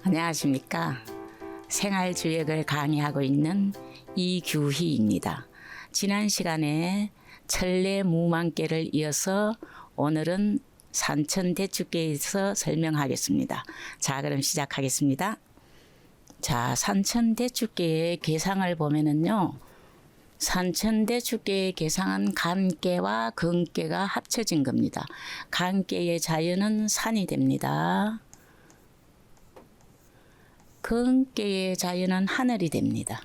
안녕하십니까. 생활주역을 강의하고 있는 이규희입니다. 지난 시간에 천례무망계를 이어서 오늘은 산천대축계에서 설명하겠습니다. 자, 그럼 시작하겠습니다. 자, 산천대축계의 계상을 보면은요, 산천대축계의 계상은 간계와 근계가 합쳐진 겁니다. 간계의 자연은 산이 됩니다. 근계의 자연은 하늘이 됩니다.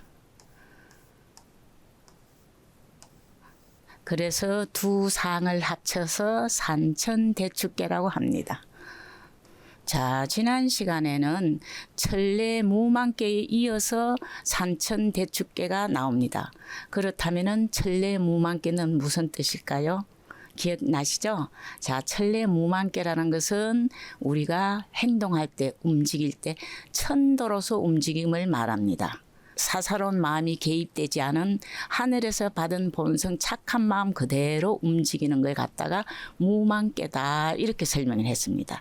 그래서 두 상을 합쳐서 산천대축계라고 합니다. 자, 지난 시간에는 천례무망계에 이어서 산천대축계가 나옵니다. 그렇다면 천례무망계는 무슨 뜻일까요? 기억나시죠? 자, 천례무망계라는 것은 우리가 행동할 때, 움직일 때 천도로서 움직임을 말합니다. 사사로운 마음이 개입되지 않은 하늘에서 받은 본성 착한 마음 그대로 움직이는 걸 갖다가 무망계다 이렇게 설명을 했습니다.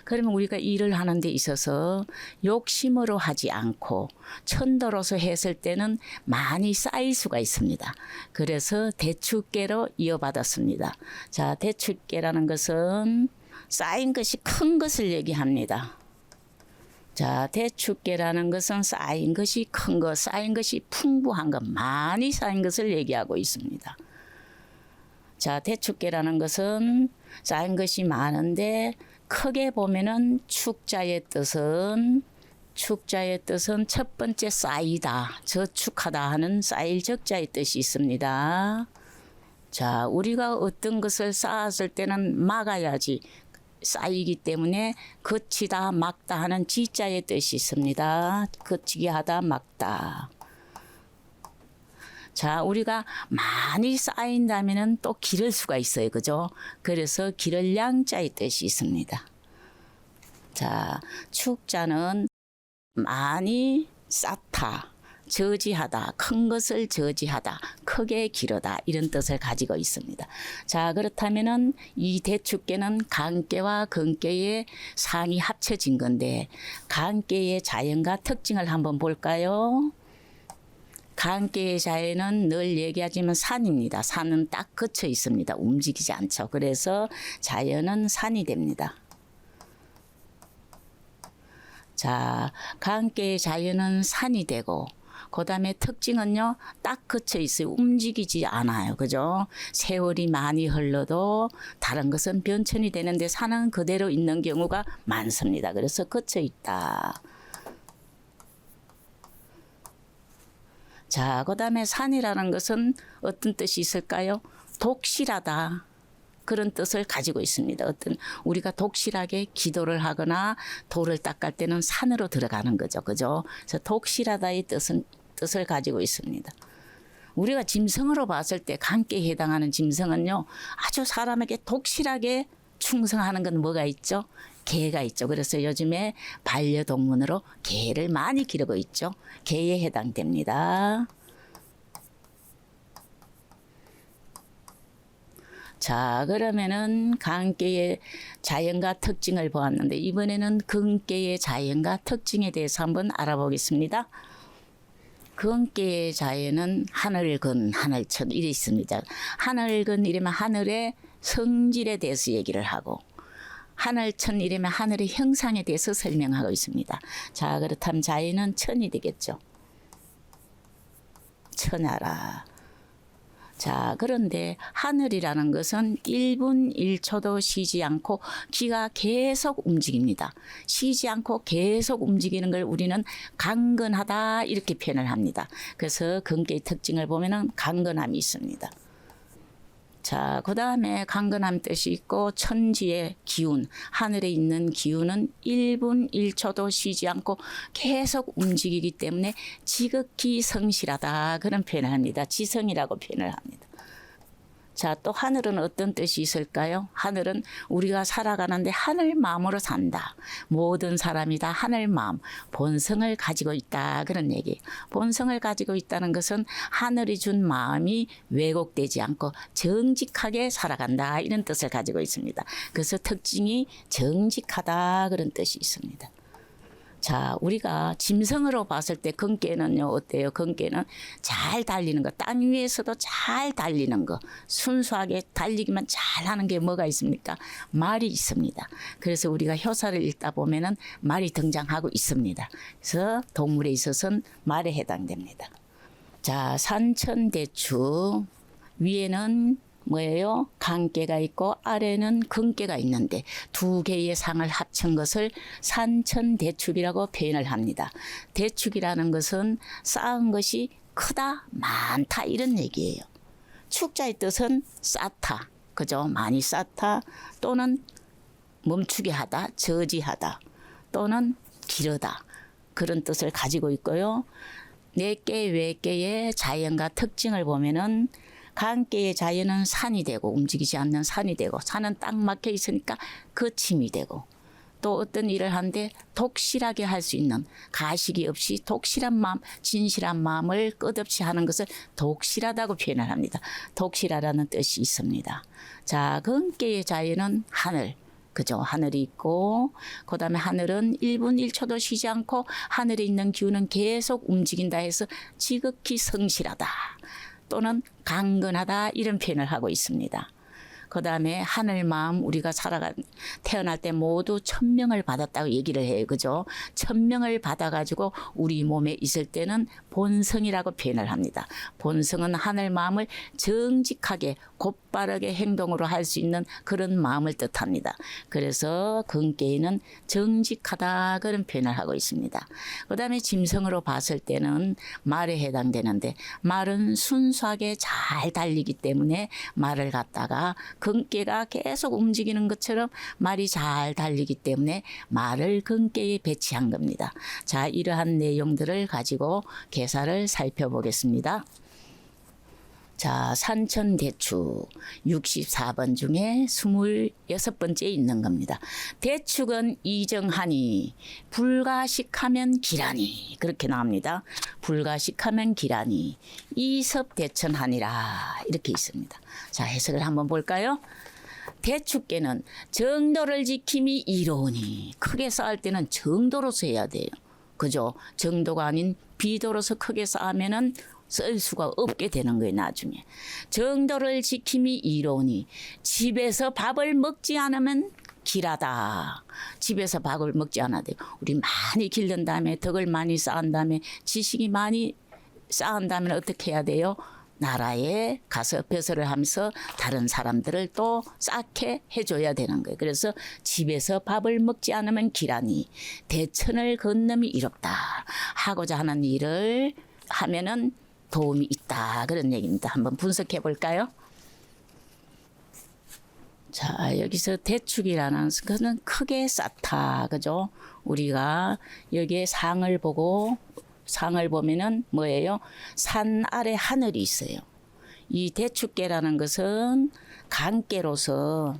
그러면 우리가 일을 하는 데 있어서 욕심으로 하지 않고 천도로서 했을 때는 많이 쌓일 수가 있습니다. 그래서 대축계로 이어받았습니다. 자, 대축계라는 것은 쌓인 것이 큰 것을 얘기합니다. 자, 대축계라는 것은 쌓인 것이 큰 것, 쌓인 것이 풍부한 것, 많이 쌓인 것을 얘기하고 있습니다. 자, 대축계라는 것은 쌓인 것이 많은데 크게 보면은 축자의 뜻은 첫 번째 쌓이다, 저축하다 하는 쌓일 적자의 뜻이 있습니다. 자, 우리가 어떤 것을 쌓았을 때는 막아야지 쌓이기 때문에 거치다 막다 하는 지자의 뜻이 있습니다. 거치게 하다 막다. 자, 우리가 많이 쌓인다면은 또 기를 수가 있어요. 그죠? 그래서 기를 양자의 뜻이 있습니다. 자, 축자는 많이 쌓다, 저지하다, 큰 것을 저지하다, 크게 기르다 이런 뜻을 가지고 있습니다. 자, 그렇다면은 이 대축계는 간계와 근계의 상이 합쳐진 건데 간계의 자연과 특징을 한번 볼까요? 간계의 자연은 늘 얘기하지만 산입니다. 산은 딱 걷혀 있습니다. 움직이지 않죠. 그래서 자연은 산이 됩니다. 자, 간계의 자연은 산이 되고 그 다음에 특징은요, 딱 걷혀 있어요. 움직이지 않아요. 그죠? 세월이 많이 흘러도 다른 것은 변천이 되는데 산은 그대로 있는 경우가 많습니다. 그래서 걷혀 있다. 자, 그 다음에 산이라는 것은 어떤 뜻이 있을까요? 독실하다. 그런 뜻을 가지고 있습니다. 우리가 독실하게 기도를 하거나 돌을 닦을 때는 산으로 들어가는 거죠. 그죠? 그래서 독실하다의 뜻을 가지고 있습니다. 우리가 짐승으로 봤을 때 간계에 해당하는 짐승은요, 아주 사람에게 독실하게 충성하는 건 뭐가 있죠? 개가 있죠. 그래서 요즘에 반려동물으로 개를 많이 기르고 있죠. 개에 해당됩니다. 자, 그러면은 간계의 자연과 특징을 보았는데 이번에는 근계의 자연과 특징에 대해서 한번 알아보겠습니다. 근계의 자연은 하늘근, 하늘천 이래 있습니다. 하늘근 이러면 하늘의 성질에 대해서 얘기를 하고 하늘천 이러면 하늘의 형상에 대해서 설명하고 있습니다. 자, 그렇다면 자연은 천이 되겠죠. 천하라. 자, 그런데 하늘이라는 것은 1분 1초도 쉬지 않고 기가 계속 움직입니다. 쉬지 않고 계속 움직이는 걸 우리는 강건하다 이렇게 표현을 합니다. 그래서 근계의 특징을 보면은 강건함이 있습니다. 자, 그 다음에 강건함 뜻이 있고 천지의 기운, 하늘에 있는 기운은 1분 1초도 쉬지 않고 계속 움직이기 때문에 지극히 성실하다 그런 표현을 합니다. 지성이라고 표현을 합니다. 자, 또 하늘은 어떤 뜻이 있을까요? 하늘은 우리가 살아가는데 하늘 마음으로 산다. 모든 사람이 다 하늘 마음, 본성을 가지고 있다. 그런 얘기. 본성을 가지고 있다는 것은 하늘이 준 마음이 왜곡되지 않고 정직하게 살아간다. 이런 뜻을 가지고 있습니다. 그래서 특징이 정직하다. 그런 뜻이 있습니다. 자, 우리가 짐승으로 봤을 때 금깨는요, 어때요? 금깨는 잘 달리는 거, 땅 위에서도 잘 달리는 거, 순수하게 달리기만 잘 하는 게 뭐가 있습니까? 말이 있습니다. 그래서 우리가 효사를 읽다 보면은 말이 등장하고 있습니다. 그래서 동물에 있어서는 말에 해당됩니다. 자, 산천대추. 위에는 뭐예요? 강깨가 있고 아래는 금깨가 있는데 두 개의 상을 합친 것을 산천대축이라고 표현을 합니다. 대축이라는 것은 쌓은 것이 크다, 많다 이런 얘기예요. 축자의 뜻은 쌓다, 그죠? 많이 쌓다 또는 멈추게 하다, 저지하다 또는 기르다 그런 뜻을 가지고 있고요. 네 개, 외개의 자연과 특징을 보면은 강깨의 자연은 산이 되고 움직이지 않는 산이 되고 산은 딱 막혀 있으니까 거침이 되고 또 어떤 일을 하는데 독실하게 할 수 있는 가식이 없이 독실한 마음, 진실한 마음을 끝없이 하는 것을 독실하다고 표현을 합니다. 독실하다는 뜻이 있습니다. 자, 금깨의 자연은 하늘. 그죠? 하늘이 있고 그다음에 하늘은 1분 1초도 쉬지 않고 하늘에 있는 기운은 계속 움직인다 해서 지극히 성실하다. 또는 강건하다 이런 표현을 하고 있습니다. 그다음에 하늘 마음 우리가 태어날 때 모두 천명을 받았다고 얘기를 해요. 그죠? 천명을 받아가지고 우리 몸에 있을 때는 본성이라고 표현을 합니다. 본성은 하늘 마음을 정직하게 곧바르게 행동으로 할 수 있는 그런 마음을 뜻합니다. 그래서 금깨에는 정직하다 그런 표현을 하고 있습니다. 그다음에 짐승으로 봤을 때는 말에 해당되는데 말은 순수하게 잘 달리기 때문에 말을 갖다가 금깨가 계속 움직이는 것처럼 말이 잘 달리기 때문에 말을 금깨에 배치한 겁니다. 자, 이러한 내용들을 가지고 개사를 살펴보겠습니다. 자, 산천대축 64번 중에 26번째 있는 겁니다. 대축은 이정하니 불가식하면 기라니 그렇게 나옵니다. 불가식하면 기라니 이섭대천하니라 이렇게 있습니다. 자, 해석을 한번 볼까요? 대축계는 정도를 지킴이 이로우니 크게 쌓을 때는 정도로서 해야 돼요. 그죠? 정도가 아닌 비도로서 크게 쌓으면은 쓸 수가 없게 되는 거예요. 나중에 정도를 지킴이 이로우니 집에서 밥을 먹지 않으면 길하다. 집에서 밥을 먹지 않아도 돼요. 우리 많이 기른 다음에 덕을 많이 쌓은 다음에 지식이 많이 쌓은 다음에 어떻게 해야 돼요? 나라에 가서 벼슬을 하면서 다른 사람들을 또 쌓게 해줘야 되는 거예요. 그래서 집에서 밥을 먹지 않으면 기라니 대천을 건너이 이롭다. 하고자 하는 일을 하면은 도움이 있다 그런 얘기입니다. 한번 분석해 볼까요? 자, 여기서 대축이라는 것은 크게 쌓다, 그죠? 우리가 여기에 상을 보면은 뭐예요? 산 아래 하늘이 있어요. 이 대축계라는 것은 강계로서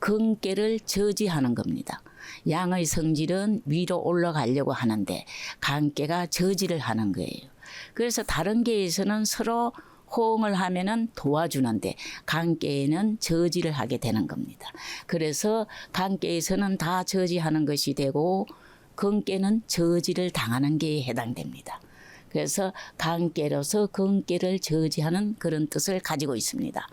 금계를 저지하는 겁니다. 양의 성질은 위로 올라가려고 하는데 강계가 저지를 하는 거예요. 그래서 다른 계에서는 서로 호응을 하면은 도와주는데 강계에는 저지를 하게 되는 겁니다. 그래서 강계에서는 다 저지하는 것이 되고 금계는 저지를 당하는 게 해당됩니다. 그래서 강계로서 금계를 저지하는 그런 뜻을 가지고 있습니다.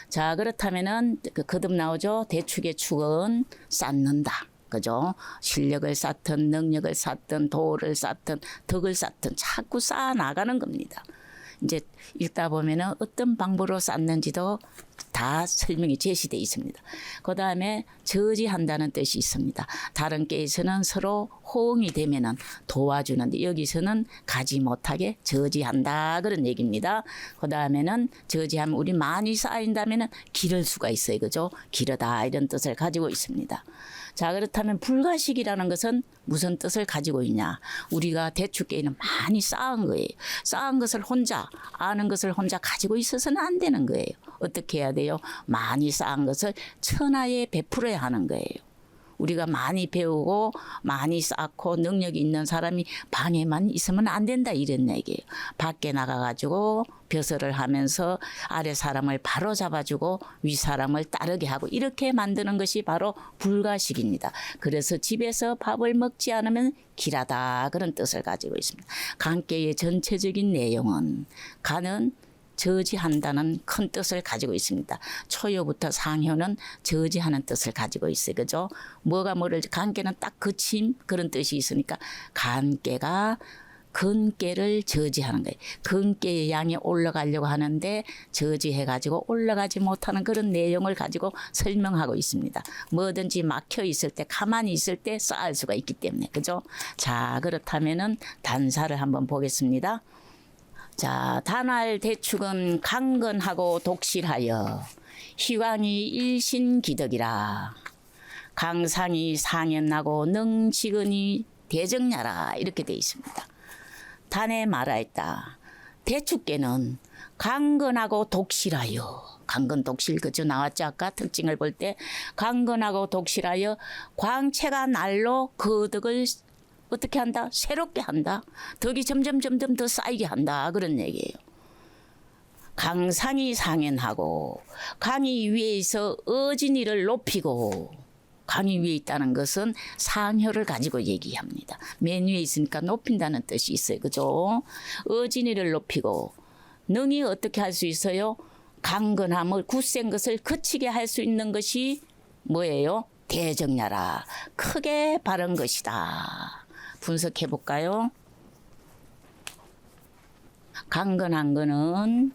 자, 그렇다면은 거듭 나오죠. 대축의 축은 쌓는다. 그죠? 실력을 쌓든 능력을 쌓든 도를 쌓든 덕을 쌓든 자꾸 쌓아 나가는 겁니다. 이제 읽다 보면은 어떤 방법으로 쌓는지도 다 설명이 제시되어 있습니다. 그 다음에 저지한다는 뜻이 있습니다. 다른 계에서는 서로 호응이 되면은 도와주는데 여기서는 가지 못하게 저지한다 그런 얘기입니다. 그 다음에는 저지하면 우리 많이 쌓인다면은 기를 수가 있어요. 그죠? 기르다 이런 뜻을 가지고 있습니다. 자, 그렇다면 불가식이라는 것은 무슨 뜻을 가지고 있냐? 우리가 대축계에는 많이 쌓은 거예요. 쌓은 것을 혼자, 아는 것을 혼자 가지고 있어서는 안 되는 거예요. 어떻게 해야 돼요? 많이 쌓은 것을 천하에 베풀어야 하는 거예요. 우리가 많이 배우고 많이 쌓고 능력이 있는 사람이 방에만 있으면 안 된다 이런 얘기예요. 밖에 나가가지고 벼슬을 하면서 아래 사람을 바로 잡아주고 위 사람을 따르게 하고 이렇게 만드는 것이 바로 불가식입니다. 그래서 집에서 밥을 먹지 않으면 길하다 그런 뜻을 가지고 있습니다. 간계의 전체적인 내용은 간은 저지한다는 큰 뜻을 가지고 있습니다. 초요부터 상효는 저지하는 뜻을 가지고 있어요. 그죠? 뭐가 뭐를 간계는 딱 그침 그런 뜻이 있으니까 간계가 근계를 저지하는 거예요. 근계의 양이 올라가려고 하는데 저지해가지고 올라가지 못하는 그런 내용을 가지고 설명하고 있습니다. 뭐든지 막혀 있을 때 가만히 있을 때 쌓을 수가 있기 때문에 그죠? 자 그렇다면은 단사를 한번 보겠습니다. 자, 단활 대축은 강건하고 독실하여 희왕이 일신기덕이라 강상이 상현나고 능지근이 대정야라 이렇게 되어 있습니다. 단에 말하였다. 대축계는 강건하고 독실하여 강건 독실 그죠 나왔죠 아까 특징을 볼 때 강건하고 독실하여 광채가 날로 그 덕을 어떻게 한다? 새롭게 한다. 덕이 점점 더 쌓이게 한다. 그런 얘기예요. 강상이 상현하고 강이 위에 있어 어진이를 높이고 강이 위에 있다는 것은 상효를 가지고 얘기합니다. 맨 위에 있으니까 높인다는 뜻이 있어요. 그죠? 어진이를 높이고 능이 어떻게 할 수 있어요? 강건함을 굳센 것을 그치게 할 수 있는 것이 뭐예요? 대정야라. 크게 바른 것이다. 분석해 볼까요? 강건한 거는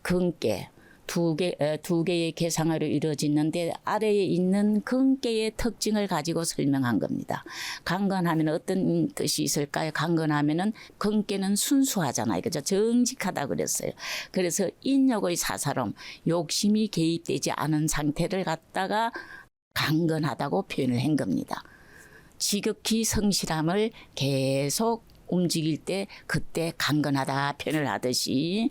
근계 두 개의 계상으로 이루어지는데 아래에 있는 근계의 특징을 가지고 설명한 겁니다. 강건하면 어떤 뜻이 있을까요? 강건하면은 근계는 순수하잖아요. 그죠? 정직하다 그랬어요. 그래서 인욕의 사사롬, 욕심이 개입되지 않은 상태를 갖다가 강건하다고 표현을 한 겁니다. 지극히 성실함을 계속 움직일 때 그때 강건하다 표현을 하듯이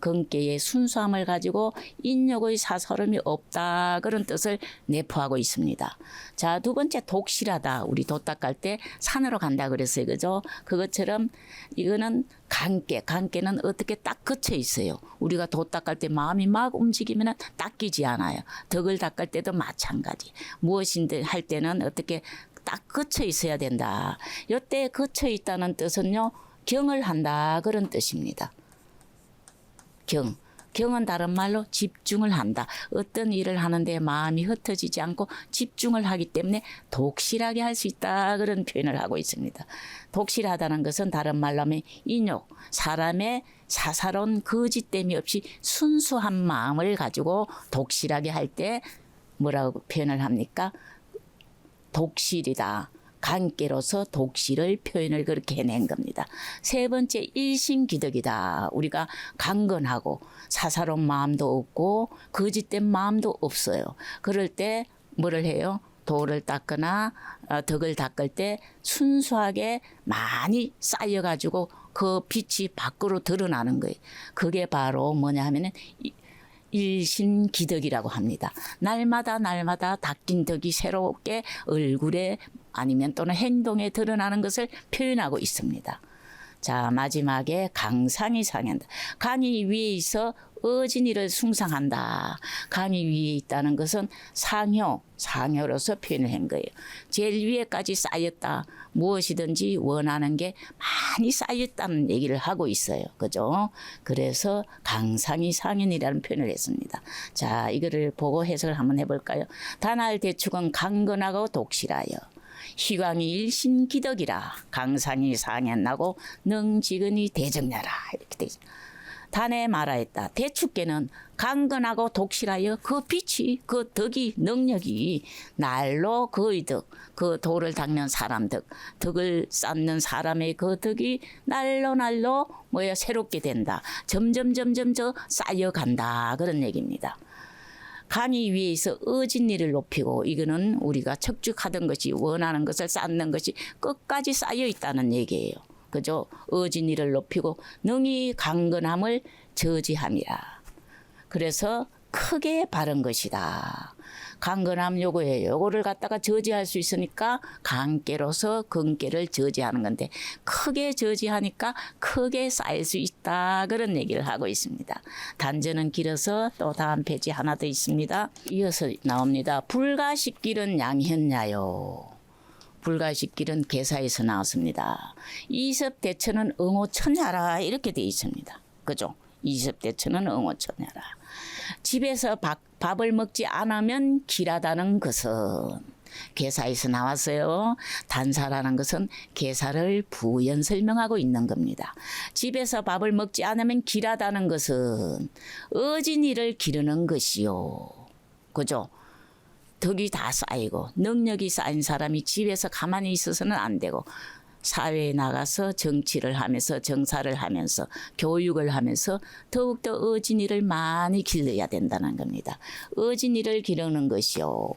근계의 순수함을 가지고 인욕의 사서름이 없다 그런 뜻을 내포하고 있습니다. 자, 두 번째 독실하다. 우리 돛 닦을 때 산으로 간다 그랬어요. 그죠? 그것처럼 이거는 간계는 어떻게 딱 그쳐 있어요. 우리가 돛 닦을 때 마음이 막 움직이면 닦이지 않아요. 덕을 닦을 때도 마찬가지. 무엇인데 할 때는 어떻게 딱 그쳐 있어야 된다. 이때 그쳐 있다는 뜻은요. 경을 한다 그런 뜻입니다. 경은 다른 말로 집중을 한다. 어떤 일을 하는데 마음이 흩어지지 않고 집중을 하기 때문에 독실하게 할 수 있다 그런 표현을 하고 있습니다. 독실하다는 것은 다른 말로 하면 인욕, 사람의 사사로운 거짓됨이 없이 순수한 마음을 가지고 독실하게 할 때 뭐라고 표현을 합니까? 독실이다. 간계로서 독실을 표현을 그렇게 해낸 겁니다. 세 번째 일신기덕이다. 우리가 강건하고 사사로운 마음도 없고 거짓된 마음도 없어요. 그럴 때 뭐를 해요? 도를 닦거나 덕을 닦을 때 순수하게 많이 쌓여가지고 그 빛이 밖으로 드러나는 거예요. 그게 바로 뭐냐 하면은 일신기덕이라고 합니다. 날마다 닦인 덕이 새롭게 얼굴에 아니면 또는 행동에 드러나는 것을 표현하고 있습니다. 자, 마지막에 강상이 상한다. 강이 위에 있어 어진이를 숭상한다. 강이 위에 있다는 것은 상효로서 표현을 한 거예요. 제일 위에까지 쌓였다. 무엇이든지 원하는 게 많이 쌓였다는 얘기를 하고 있어요. 그죠? 그래서 강상이 상현이라는 표현을 했습니다. 자, 이거를 보고 해석을 한번 해볼까요? 단활 대축은 강건하고 독실하여 희광이 일신기덕이라 강상이 상현나고 능지근이 대정야라 이렇게 되죠. 단에 말하였다. 대축계는 강건하고 독실하여 그 빛이 그 덕이 능력이 날로 그의 덕, 그 도를 닦는 사람 덕, 덕을 쌓는 사람의 그 덕이 날로 새롭게 된다. 점점 저 쌓여간다 그런 얘기입니다. 강이 위에 있어 어진이를 높이고 이거는 우리가 척축하던 것이 원하는 것을 쌓는 것이 끝까지 쌓여 있다는 얘기예요. 그죠? 어진이를 높이고 능히 강건함을 저지함이라. 그래서 크게 바른 것이다. 강건함 요거예요. 요거를 갖다가 저지할 수 있으니까 강깨로서 근깨를 저지하는 건데 크게 저지하니까 크게 쌓일 수 있다. 그런 얘기를 하고 있습니다. 단전은 길어서 또 다음 페이지 하나 더 있습니다. 이어서 나옵니다. 불가식길은 양현야요. 불가식길은 계사에서 나왔습니다. 이섭대천은 응호천야라 이렇게 되어 있습니다. 그죠? 이섭대천은 응호천야라. 집에서 밥을 먹지 않으면 길하다는 것은 계사에서 나왔어요. 단사라는 것은 계사를 부연 설명하고 있는 겁니다. 집에서 밥을 먹지 않으면 길하다는 것은 어진이를 기르는 것이요. 그죠? 덕이 다 쌓이고 능력이 쌓인 사람이 집에서 가만히 있어서는 안 되고 사회에 나가서 정치를 하면서 정사를 하면서 교육을 하면서 더욱더 어진이를 많이 길러야 된다는 겁니다. 어진이를 기르는 것이요.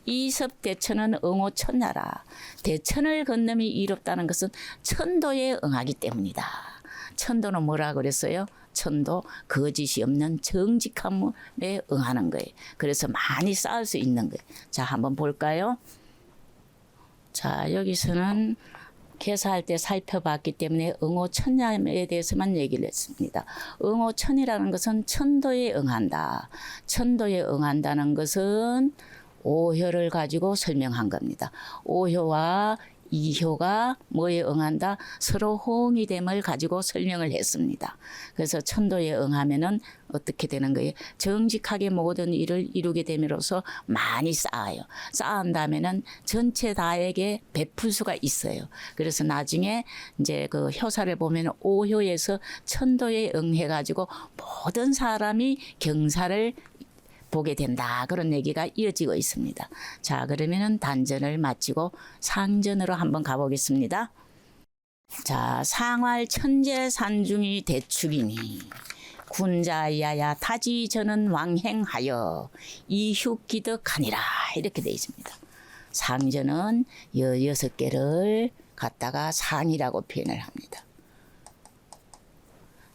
이섭대천은 응호천야라. 대천을 건너미 이롭다는 것은 천도에 응하기 때문이다. 천도는 뭐라 그랬어요? 천도 거짓이 없는 정직함에 응하는 거예요. 그래서 많이 쌓을 수 있는 거예요. 자, 한번 볼까요? 자, 여기서는 계사할 때 살펴봤기 때문에 응호천야에 대해서만 얘기를 했습니다. 응호천이라는 것은 천도에 응한다. 천도에 응한다는 것은 오효를 가지고 설명한 겁니다. 오효와 이효가 뭐에 응한다? 서로 호응이 됨을 가지고 설명을 했습니다. 그래서 천도에 응하면은 어떻게 되는 거예요? 정직하게 모든 일을 이루게 됨으로써 많이 쌓아요. 쌓은 다음에는 전체 다에게 베풀 수가 있어요. 그래서 나중에 이제 그 효사를 보면 오효에서 천도에 응해가지고 모든 사람이 경사를 보게 된다. 그런 얘기가 이어지고 있습니다. 자, 그러면은 단전을 마치고 상전으로 한번 가보겠습니다. 자, 상활 천재산중이 대축이니 군자야야 타지전은 왕행하여 이휴기득하니라 이렇게 되어 있습니다. 상전은 16개를 갖다가 상이라고 표현을 합니다.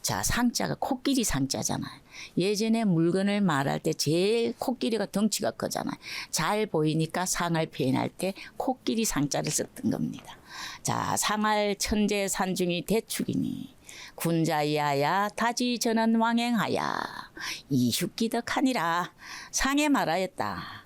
자, 상자가 코끼리 상자잖아요. 예전에 물건을 말할 때 제일 코끼리가 덩치가 크잖아요. 잘 보이니까 상을 표현할 때 코끼리 상자를 썼던 겁니다. 자, 상할 천재 산중이 대축이니 군자야야 타지전은 왕행하야 이휴기득하니라. 상에 말하였다.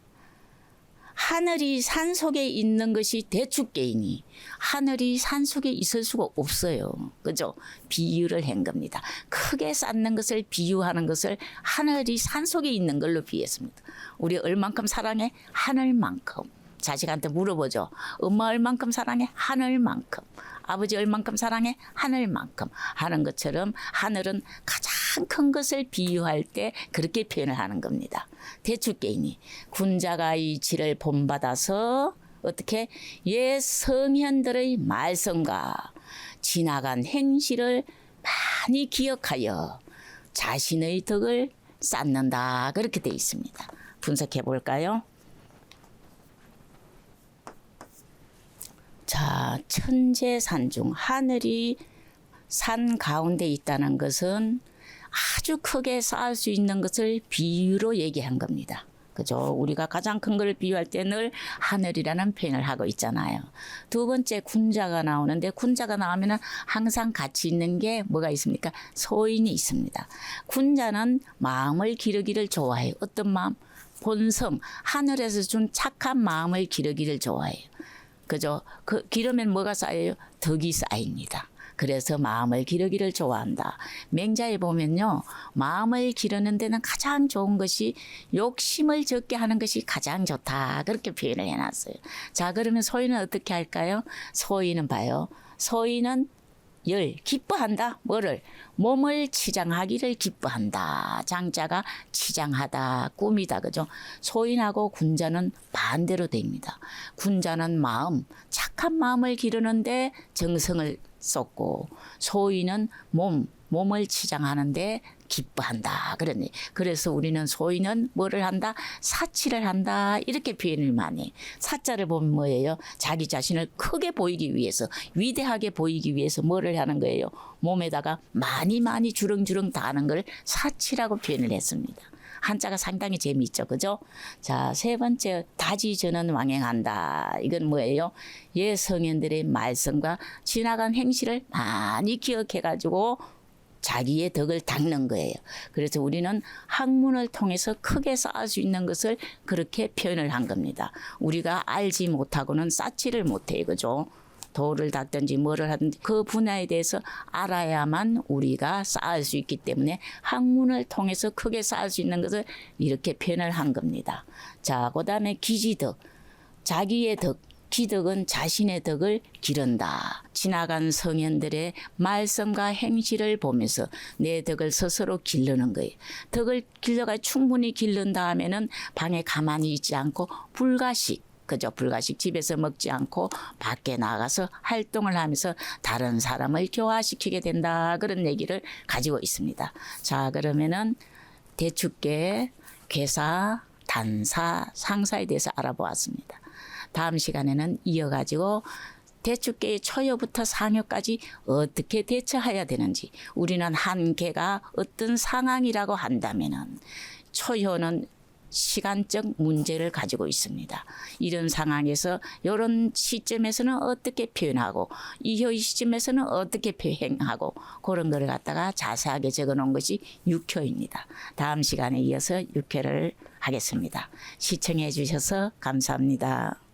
하늘이 산 속에 있는 것이 대축계이니 하늘이 산 속에 있을 수가 없어요. 그죠? 비유를 한 겁니다. 크게 쌓는 것을 비유하는 것을 하늘이 산 속에 있는 걸로 비유했습니다. 우리 얼만큼 사랑해? 하늘만큼. 자식한테 물어보죠. 엄마 얼만큼 사랑해? 하늘만큼. 아버지 얼만큼 사랑해? 하늘만큼 하는 것처럼 하늘은 가장 큰 것을 비유할 때 그렇게 표현을 하는 겁니다. 대축계이니 군자가 이 지를 본받아서 어떻게 옛 성현들의 말씀과 지나간 행실을 많이 기억하여 자신의 덕을 쌓는다. 그렇게 되어 있습니다. 분석해 볼까요? 자, 천재산중 하늘이 산 가운데 있다는 것은 아주 크게 쌓을 수 있는 것을 비유로 얘기한 겁니다. 그죠? 우리가 가장 큰 걸 비유할 때 늘 하늘이라는 표현을 하고 있잖아요. 두 번째 군자가 나오는데 군자가 나오면 항상 같이 있는 게 뭐가 있습니까? 소인이 있습니다. 군자는 마음을 기르기를 좋아해요. 어떤 마음? 본성, 하늘에서 준 착한 마음을 기르기를 좋아해요. 그죠? 그 기르면 뭐가 쌓여요? 덕이 쌓입니다. 그래서 마음을 기르기를 좋아한다. 맹자에 보면요. 마음을 기르는 데는 가장 좋은 것이 욕심을 적게 하는 것이 가장 좋다. 그렇게 표현을 해놨어요. 자, 그러면 소인은 어떻게 할까요? 소인은 봐요. 소인은 기뻐한다. 뭐를? 몸을 치장하기를 기뻐한다. 장자가 치장하다, 꾸미다. 그죠? 소인하고 군자는 반대로 됩니다. 군자는 마음, 착한 마음을 기르는데 정성을 쏟고 소인은 몸을 치장하는데 기뻐한다. 그러네. 그래서 우리는 소인은 뭐를 한다? 사치를 한다. 이렇게 표현을 많이 해요. 사자를 보면 뭐예요? 자기 자신을 크게 보이기 위해서, 위대하게 보이기 위해서 뭐를 하는 거예요? 몸에다가 많이 주렁주렁 다는 걸 사치라고 표현을 했습니다. 한자가 상당히 재미있죠. 그죠? 자, 세 번째 다지전은 왕행한다. 이건 뭐예요? 옛 성현들의 말씀과 지나간 행실을 많이 기억해 가지고 자기의 덕을 닦는 거예요. 그래서 우리는 학문을 통해서 크게 쌓을 수 있는 것을 그렇게 표현을 한 겁니다. 우리가 알지 못하고는 쌓지를 못해요. 그죠? 돌을 닦든지 뭐를 하든지 그 분야에 대해서 알아야만 우리가 쌓을 수 있기 때문에 학문을 통해서 크게 쌓을 수 있는 것을 이렇게 표현을 한 겁니다. 자, 그다음에 기지덕. 자기의 덕. 기덕은 자신의 덕을 기른다. 지나간 성현들의 말씀과 행실을 보면서 내 덕을 스스로 기르는 거예요. 덕을 길러가 충분히 기른다 하면은 방에 가만히 있지 않고 불가식. 그죠? 불가식 집에서 먹지 않고 밖에 나가서 활동을 하면서 다른 사람을 교화시키게 된다. 그런 얘기를 가지고 있습니다. 자, 그러면은 대축계, 괴사, 단사, 상사에 대해서 알아보았습니다. 다음 시간에는 이어가지고 대축계의 초여부터 상여까지 어떻게 대처해야 되는지, 우리는 한 개가 어떤 상황이라고 한다면은 초여는 시간적 문제를 가지고 있습니다. 이런 상황에서 이런 시점에서는 어떻게 표현하고 이효의 시점에서는 어떻게 표현하고 그런 걸 갖다가 자세하게 적어놓은 것이 6효입니다. 다음 시간에 이어서 6회를 하겠습니다. 시청해 주셔서 감사합니다.